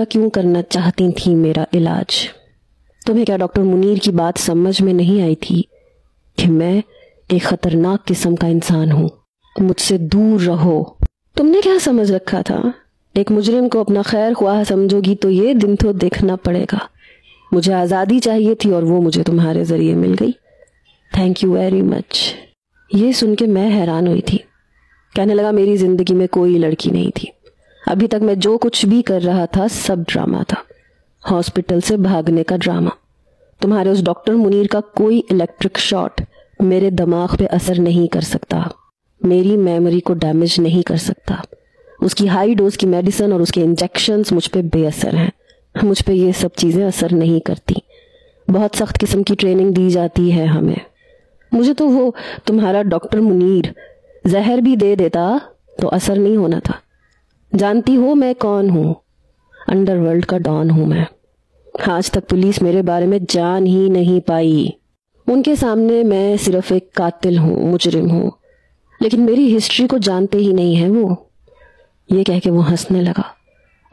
क्यों करना चाहती थी मेरा इलाज? तुम्हें क्या डॉक्टर मुनीर की बात समझ में नहीं आई थी कि मैं एक खतरनाक किस्म का इंसान हूँ? मुझसे दूर रहो। तुमने क्या समझ रखा था? एक मुजरिम को अपना खैर ख्वाह समझोगी तो ये दिन तो देखना पड़ेगा। मुझे आज़ादी चाहिए थी और वो मुझे तुम्हारे जरिए मिल गई। Thank you very much. ये सुन के मैं हैरान हुई थी। कहने लगा मेरी जिंदगी में कोई लड़की नहीं थी। अभी तक मैं जो कुछ भी कर रहा था सब ड्रामा था, हॉस्पिटल से भागने का ड्रामा। तुम्हारे उस डॉक्टर मुनीर का कोई इलेक्ट्रिक शॉट मेरे दिमाग पे असर नहीं कर सकता, मेरी मेमोरी को डैमेज नहीं कर सकता। उसकी हाई डोज की मेडिसिन और उसके इंजेक्शंस मुझ पे बेअसर हैं। मुझ पे ये सब चीज़ें असर नहीं करती। बहुत सख्त किस्म की ट्रेनिंग दी जाती है हमें। मुझे तो वो तुम्हारा डॉक्टर मुनीर जहर भी दे देता तो असर नहीं होना था। जानती हो मैं कौन हूँ? अंडरवर्ल्ड का डॉन हूँ मैं। आज तक पुलिस मेरे बारे में जान ही नहीं पाई। उनके सामने मैं सिर्फ एक कातिल हूँ, मुजरिम हूँ, लेकिन मेरी हिस्ट्री को जानते ही नहीं है वो। ये कह के वो हंसने लगा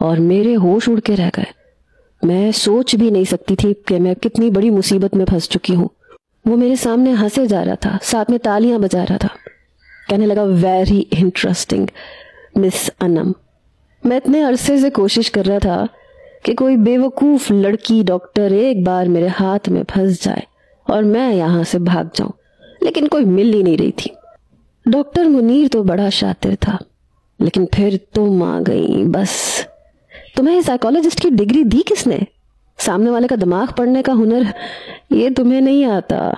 और मेरे होश उड़ के रह गए। मैं सोच भी नहीं सकती थी कि मैं कितनी बड़ी मुसीबत में फंस चुकी हूँ। वो मेरे सामने हंसे जा रहा था, साथ में तालियां बजा रहा था। कहने लगा वेरी इंटरेस्टिंग मिस अनम। मैं इतने अरसे से कोशिश कर रहा था कि कोई बेवकूफ लड़की डॉक्टर एक बार मेरे हाथ में फंस जाए और मैं यहाँ से भाग जाऊं, लेकिन कोई मिल ही नहीं रही थी। डॉक्टर मुनीर तो बड़ा शातिर था, लेकिन फिर तुम आ गई। बस तुम्हें साइकोलॉजिस्ट की डिग्री दी किसने? सामने वाले का दिमाग पढ़ने का हुनर ये तुम्हें नहीं आता।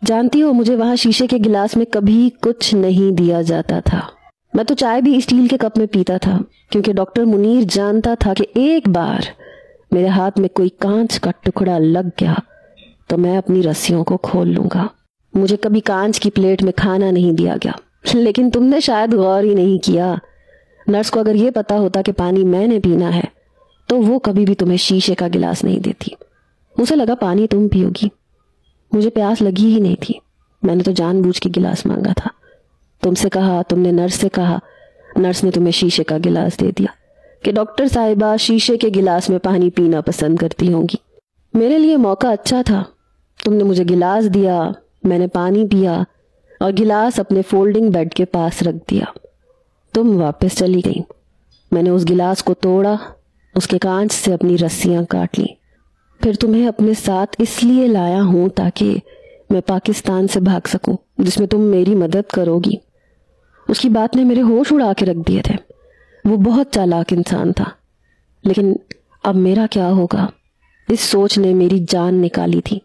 जानती हो मुझे वहां शीशे के गिलास में कभी कुछ नहीं दिया जाता था। मैं तो चाय भी स्टील के कप में पीता था, क्योंकि डॉक्टर मुनीर जानता था कि एक बार मेरे हाथ में कोई कांच का टुकड़ा लग गया तो मैं अपनी रस्सियों को खोल लूंगा। मुझे कभी कांच की प्लेट में खाना नहीं दिया गया, लेकिन तुमने शायद गौर ही नहीं किया। नर्स को अगर ये पता होता कि पानी मैंने पीना है तो वो कभी भी तुम्हें शीशे का गिलास नहीं देती। उसे लगा पानी तुम पियोगी। मुझे प्यास लगी ही नहीं थी। मैंने तो जानबूझ के गिलास मांगा था। तुमसे कहा, तुमने नर्स से कहा, नर्स ने तुम्हें शीशे का गिलास दे दिया कि डॉक्टर साहिबा शीशे के गिलास में पानी पीना पसंद करती होंगी। मेरे लिए मौका अच्छा था। तुमने मुझे गिलास दिया, मैंने पानी पिया और गिलास अपने फोल्डिंग बेड के पास रख दिया। तुम वापस चली गई। मैंने उस गिलास को तोड़ा, उसके कांच से अपनी रस्सियां काट ली। फिर तुम्हें अपने साथ इसलिए लाया हूं ताकि मैं पाकिस्तान से भाग सकूं, जिसमें तुम मेरी मदद करोगी। उसकी बात ने मेरे होश उड़ा के रख दिए थे। वो बहुत चालाक इंसान था, लेकिन अब मेरा क्या होगा, इस सोच ने मेरी जान निकाली थी।